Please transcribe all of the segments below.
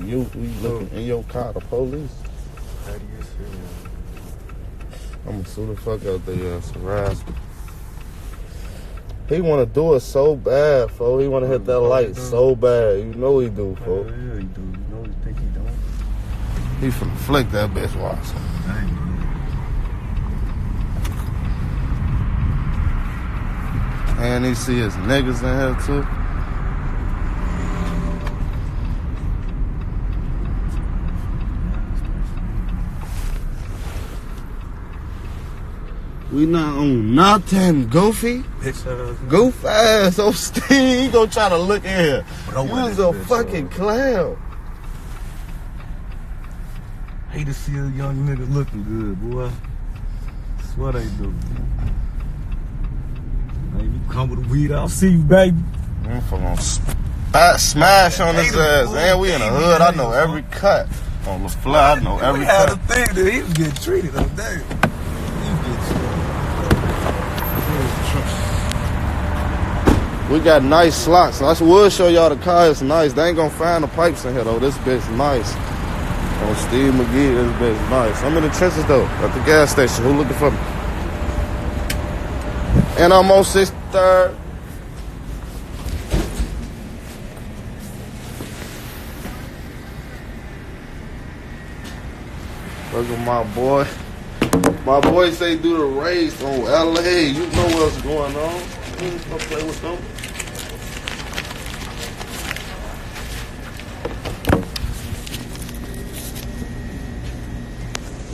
you looking in your car, the police. How do you see I'm gonna sue the fuck out there, harassed. He wanna do it so bad, fo. He wanna hit that light so bad. You know he do, fo. Yeah, he do. You know you think he don't? He finna flick that bitch, watch. And he see his niggas in here too. We not on nothing, Goofy. Goof ass, oh Steve, he gonna try to look in here. You was a fucking clown. Hate to see a young nigga looking good, boy. That's what they do. Hey, you come with the weed, I'll see you, baby. I'm gonna smash on his ass. Man, we in the hood, I know every cut. On the fly, I know every cut. I had to think that he was getting treated on that. We got nice slots. I would show y'all the car. It's nice. They ain't gonna find the pipes in here though. This bitch nice. On Steve McGee, this bitch nice. I'm in the trenches though, at the gas station. Who looking for me? And I'm on 63rd. Look at my boy. My boy say do the race on LA. You know what's going on. You ain't gonna play with them.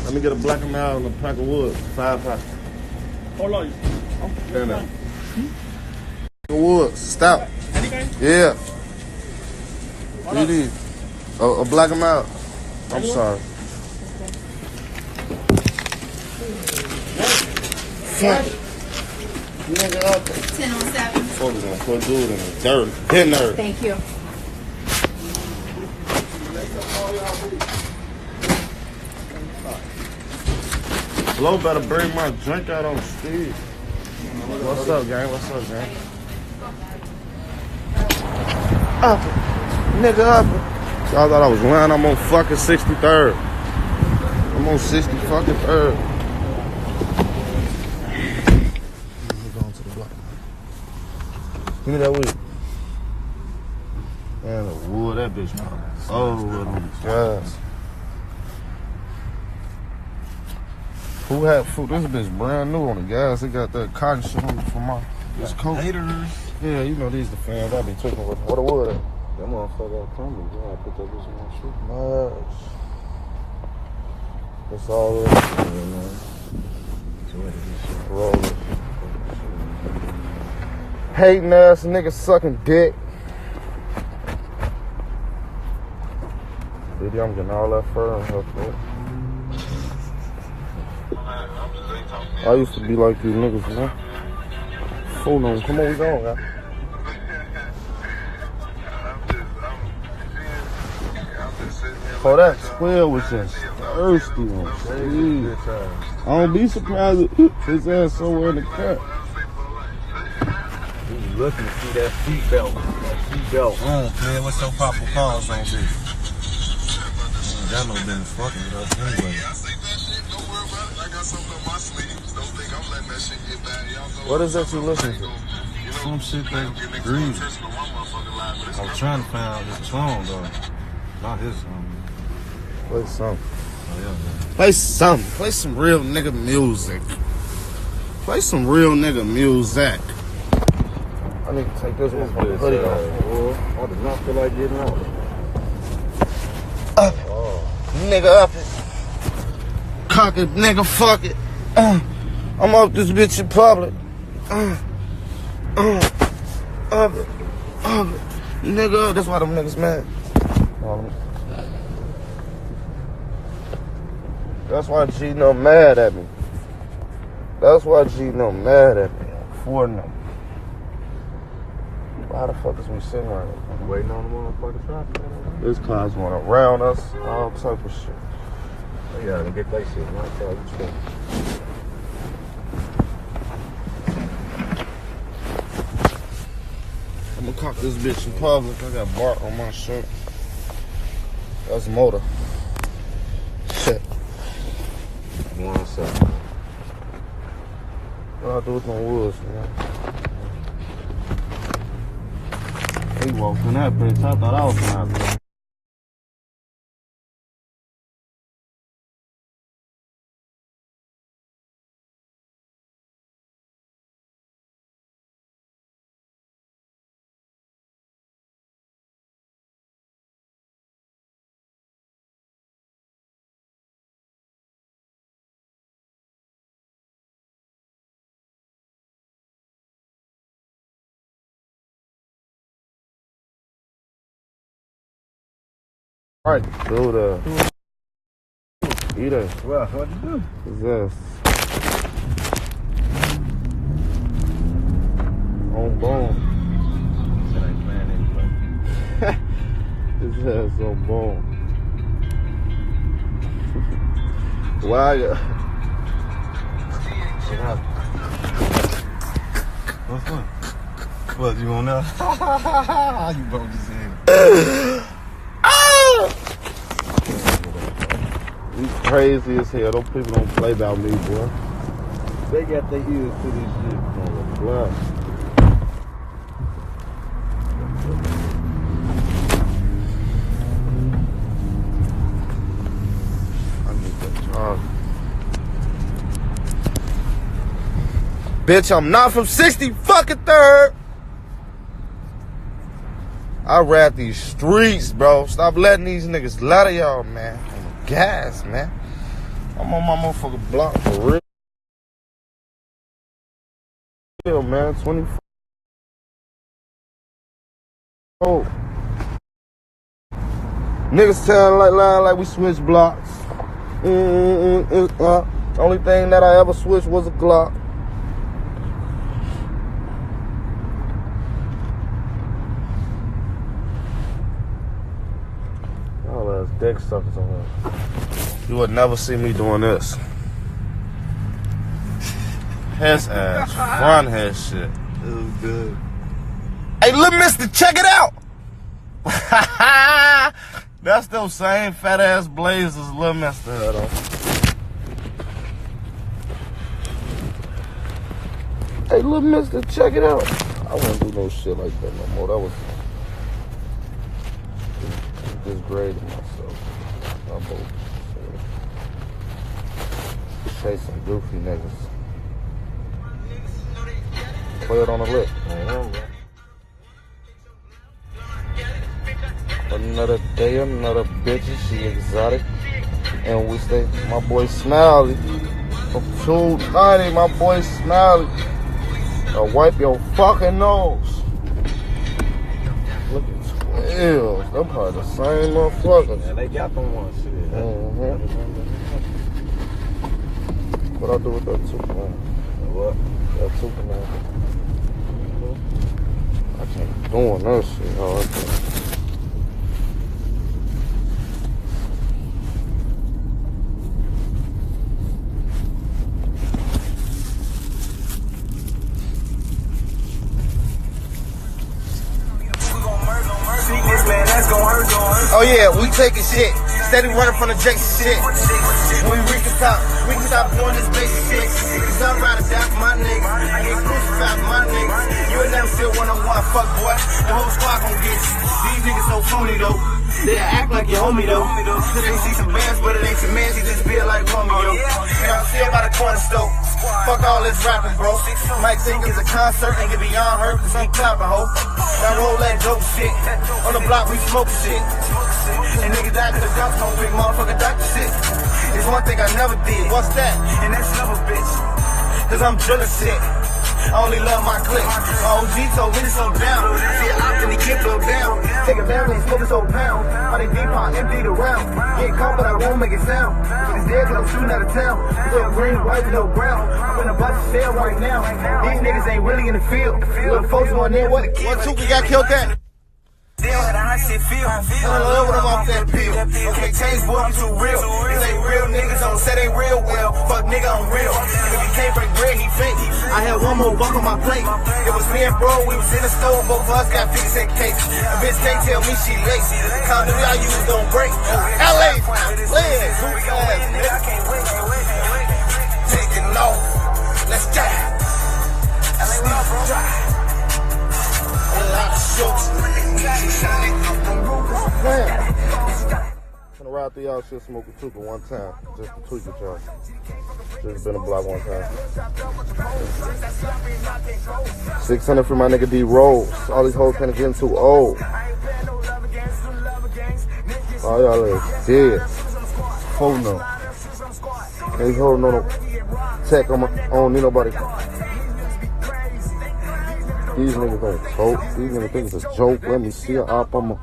Let me get a black and mild and a pack of wood. 5 packs. Hold on. Stand up. Wood. Stop. Any kind? Yeah. What do you need? A black and mild. I'm sorry. Fuck. Nigga up. 1007. Folks gonna put dude in the dirt. Hit nerve. Thank you. Flo better bring my drink out on Steve. What's up, gang? What's up, gang? Up it. Nigga up it. Y'all thought I was lying. I'm on fucking 63rd. I'm on 60 fucking 3rd. Give me that weed. Man, the wood, that bitch. Oh, wood on the gas. Who had food? This bitch brand new on the gas. They got that cotton shit on it for my this coat. Haters. Yeah, you know these the fans. I be tweaking with what the wood at. That motherfucker got coming. Yeah, I put that bitch in my shoe. Nice. That's all it is, man. Roll it. Hating ass nigga sucking dick. Baby, I'm getting all that fur in her foot. I used to be like you niggas, man. Hold on, come on, we going, man. Oh, that square was just thirsty on Steve. I don't be surprised if his ass somewhere in the cut. Looking to see that seatbelt. Man, what's your proper cause on this? Y'all know business fucking with us anyway. What is that you listening to? Some shit that greasy. I was trying to find out his song though. Not his song. Play something. Oh yeah, man. Play something. Play some real nigga music. Play some real nigga music. I need to take this one from the hoodie off. I did not feel like getting out. Up it. Nigga up it. Cock it, nigga, fuck it. I'm up this bitch in public. Up it. Nigga, that's why them niggas mad. That's why Gino mad at me. That's why Gino mad at me. For them. Why the fuck is we sitting right now? Waiting on the motherfucking traffic. This car's going around us, all type of shit. Oh, yeah, they get that shit. Right there, you trip. I'm gonna cock this bitch in public. I got bark on my shirt. That's motor. Shit. 1 second. What I do with them woods, man? He walked in that bitch. I thought I was gonna have to. Alright, do the EDAI. Well, what'd you do? What's this? On bone. Shit ain't playing anyway. His ass on bone. Why? What happened? What's up? What, you want that? You broke his head. You crazy as hell. Those people don't play about me, boy. They got their ears to this shit. What? I need that job. Bitch, I'm not from 60 fucking 3rd. I rap these streets, bro. Stop letting these niggas lie to y'all, man. I'm gas, man. I'm on my motherfucking block for real, man. 24. Oh. Niggas telling like we switch blocks. Only thing that I ever switched was a Glock. All ass dick suckers on here. You would never see me doing this. His ass, front head shit. It was good. Hey, little mister, check it out. That's those same fat ass blazers little mister had on. Hey, little mister, check it out. I wouldn't do no shit like that no more. That was disgrading myself. I'm both. Chase some goofy niggas. Play it on the lip. Another day, another bitch, she exotic. And we stay, my boy Smiley. From 290, my boy Smiley. I'll wipe your fucking nose. Look at 12. Them probably the same motherfuckers. Yeah, they got them one shit. What I do with that Superman? What? That Superman. I can't be doing that shit. Oh, oh yeah, we taking shit. Steady running from the Jackson shit. When we can stop doing this basic shit. Cause I'm ride or die for my niggas. I get crucified for my niggas. You ain't never still one-on-one, fuck boy. The whole squad gon' get you. These niggas so phony though. They act like your homie though. Cause they see some bands, but it ain't some man. She just feel like Romeo. And I'm still by the corner store. Fuck all this rapping, bro. Might think it's a concert and get beyond her cause I'm clapping, ho. Now roll that dope shit. On the block we smoke shit. And niggas die to the dump, don't big motherfucker doctor shit. It's one thing I never did. What's that? And that's love a bitch. Cause I'm drilling shit. I only love my clique. My OG told me to slow down. See, I opt in the kick blow down. Take a down and smoke this old pound. All they deep on empty the round. Get caught, but I won't make it sound. It's dead cause I'm shooting out of town. Little green, white, with no brown. I'm in a bus to sale right now. These niggas ain't really in the field. Little folks going there, what a kid. 1, 2, we got killed that. Still had a high shit feel. I love when I'm off that pill. Okay, change, boy, I'm too real. These ain't real niggas, don't say they real well. Fuck nigga, I'm real. If he can't break bread, he fake. I had one more buck on my plate. It was me and bro, we was in the store, both of us got 50 cent cakes. A bitch can't tell me she late. The condom I use don't break. ride through y'all shit, smoke a tuka one time. Just to tweak with y'all. Just been a block one time. 600 for my nigga D Rolls. All these hoes kinda getting too old. All y'all is dead. Holding them. Ain't holding on no tech on my, I don't need nobody. These niggas ain't joke. These niggas think it's a joke. Let me see a op on my.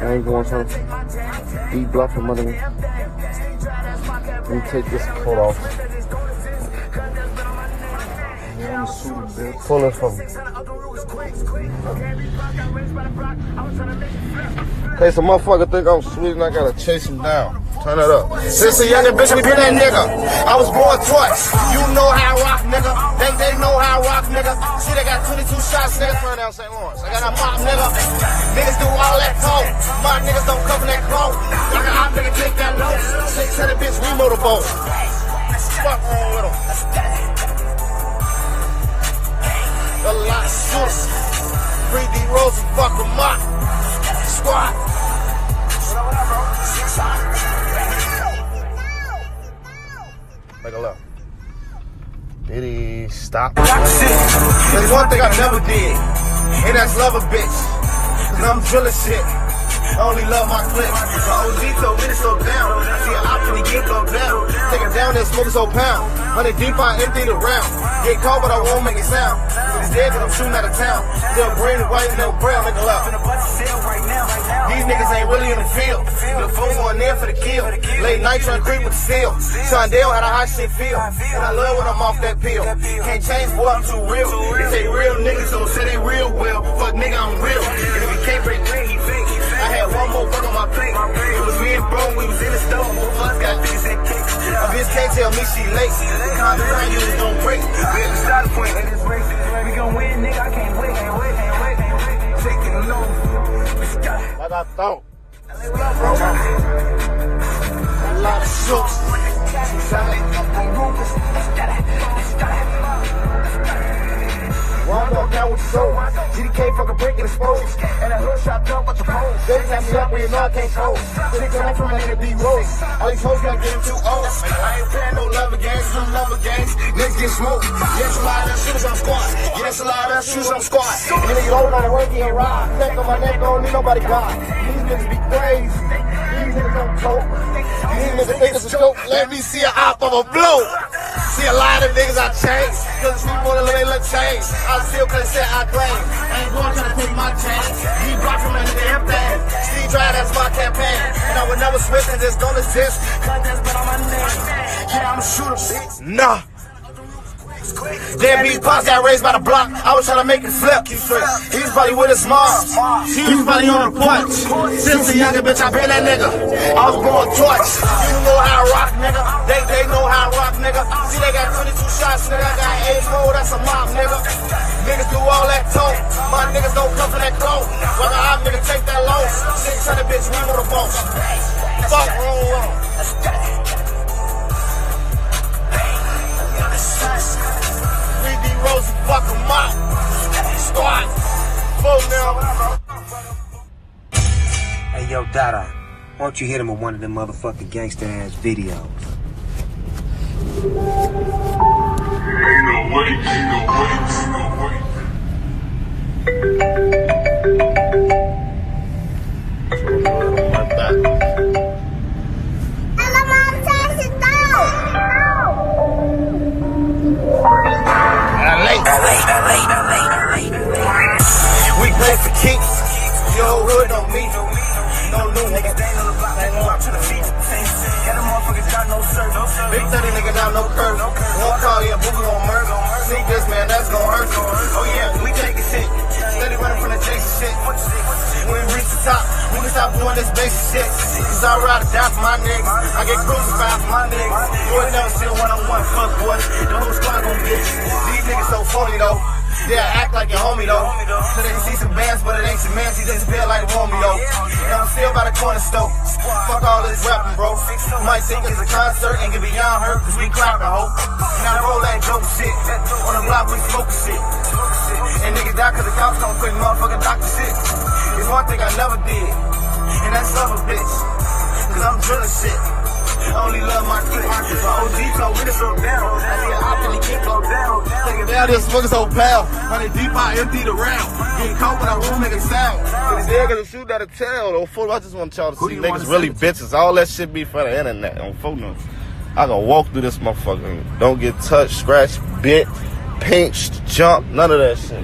I ain't going to D block for my nigga. Let me take this coat off. Yeah, I'm super bitch. Pull it from me. Okay, so motherfucker think I'm sweet and I gotta chase him down. Turn it up. Since a younger bitch, we been that nigga. I was born twice. You know how I rock, nigga. They know how I rock, nigga. See, they got 22 shots, nigga. Turn down St. Lawrence. I got a mop, nigga. Niggas do all that talk. My niggas don't cover that cloak. Like an op, nigga, take that low. 600 bitch, we motorboat. Fuck wrong with them. A lot of shoots. 3D rolls and fuck them up. Squad. Make a left. Did he stop? There's one thing I never did, and that's love a bitch. Cause I'm drilling shit. I only love my clip. My OG told me to slow down. I see an option to get low down. Take it down and smoke so pound. 100 deep, I empty the round. Get caught, but I won't make it sound. It's dead, but I'm shooting out of town. Still green and white, no brown, make a loud. These niggas ain't really in the field. The phone going there for the kill. Late night trying to creep with the steel. Sondale had a hot shit feel. And I love when I'm off that pill. Can't change, boy, I'm too real. They say real niggas, so say they real well. Fuck nigga, I'm real. And if he can't break clean, he fake. I had one more fuck on my plate. It was me and bro, we was in the store. Both of us got niggas and cakes. A bitch can't tell me she late. The kind of time you was gon' break. We're at the starting point in this race. We gon' win, nigga, I can't wait. Taking a load. Like I thought. A lot of shoots. One walk down with the soul. GDK fucking breaking exposed. And a hood shot up with the pole. They have me up when you know I can't fold. Six on from my nigga D Rose. All these hoes gotta get him too old. I ain't playing no lover games, some lover games. Niggas get smoked. Yes, a lot of shooters on squad. Yes, a lot of shooters on squad. You niggas old on the work, he ain't ride. Neck on my neck, don't need nobody God. These niggas be crazy. These niggas don't cope. These niggas think it's a joke. Let me see a op of a blow. See a lot of niggas I changed. Cause people wanna let look change. I still couldn't say I claim. I ain't going to take my chance. He blocked from any damn thing. Steve Dry, that's my campaign. And I would never switch and just don't exist. Cause that's been on my name. Yeah, I'm a shooter, bitch. Nah. Damn, these pops got raised by the block. I was trying to make it flip. He was probably with his mom. He was probably on the porch. Since a younger bitch, I been that nigga. I was born twice. You know how I rock, nigga. They know how I rock, nigga. See, they got 22 shots, nigga. I got 8 more, that's a mob, nigga. Niggas do all that talk. My niggas don't come for that cloak. Whether I'm nigga take that loss. 600 bitch, we want a boss. Fuck wrong. 3D Rosie, fuck 'em up. Squad. Full now. Hey, yo, Dada, why don't you hit him with one of them motherfucking gangster-ass videos? Ain't no way, ain't no way, ain't no way. Like that. We play for keeps. Yo, hood on me. No new nigga. They know the block. They know I'm to the feet. Yeah, the motherfuckers got no serve. Big 30 nigga down, no curve. Won't call you a boogie on murder. See this man, that's gon' hurt you. Oh yeah, we taking shit. Steady running from the Jason shit. When we reach the top, we can stop doing this basic shit. Cause I ride or die for my niggas. I get crucified for my niggas. You ain't never see a one-on-one, fuck boy. The whole squad gon' get you. These niggas so phony though. Yeah, act like your homie though. So they can see some bands, but it ain't some man. He just feel like a homie though. You know what I'm still by the corner store. Fuck all this rapping, bro. You might think it's a concert and get beyond her, cause we clapping, ho. Now roll that dope shit. On the block, we smoking shit. And niggas die cause the cops don't quit motherfucking doctor shit. It's one thing I never did, and that's love a bitch. Cause I'm drilling shit. I only love my clique. If my OG told me to slow down, I see an option to keep slow down. Take it down, this fucking so pal. 100 deep, I empty the round. Getting caught when I room niggas sound. But it's there cause the shoot that tell though. Fool, I just want y'all to see niggas really bitches. All that shit be for the internet on phone numbers. I gonna walk through this motherfucker. Don't get touched, scratched, bit, pinched, jumped, none of that shit.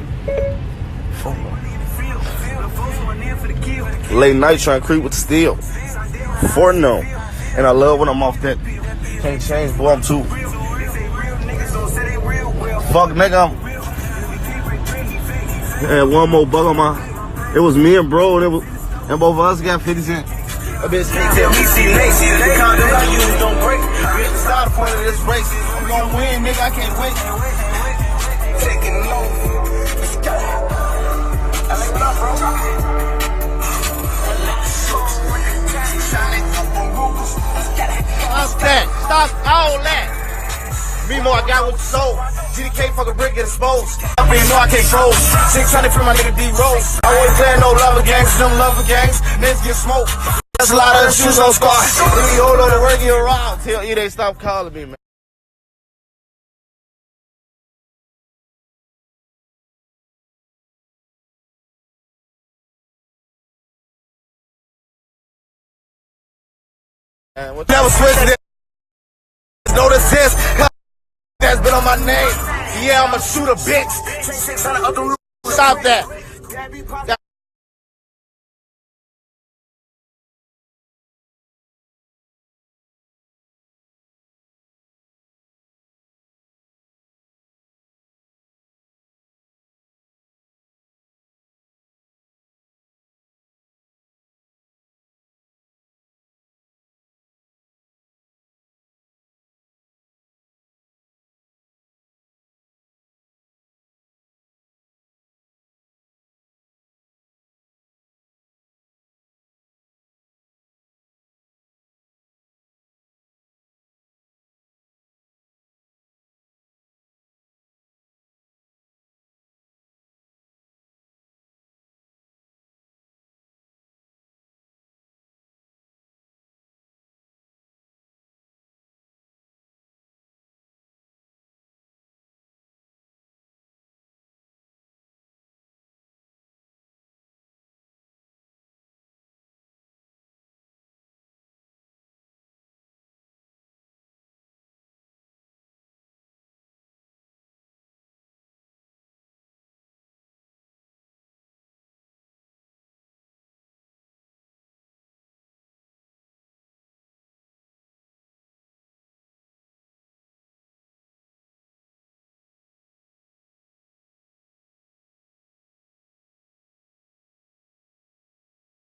Late night trying to creep with the steel. For no. And I love when I'm off that. Can't change, boy, I'm too. Fuck, nigga, and one more bug on my. It was me and bro, and both of us got 50 cents. A bitch can't tell me see lazy. The condoms I use don't break. Bitch, the start point of this race. I'm gonna win, nigga, I can't wait. Taking low. Let's go. I like what up, bro. Stop that. Stop all that. MEMO, I got what you sold. GDK fuck a brick, get exposed. I mean, no, I can't troll. 600 for my nigga D-Rose. I wasn't playing no lover gangs, them lover gangs. Niggas get smoked. There's a lot of shoes on squad. Let me hold on to work you around. Tell EDAI stop calling me, man. Never switched it. No sense. That's been on my name. Yeah, I'm a shooter, bitch. Stop that.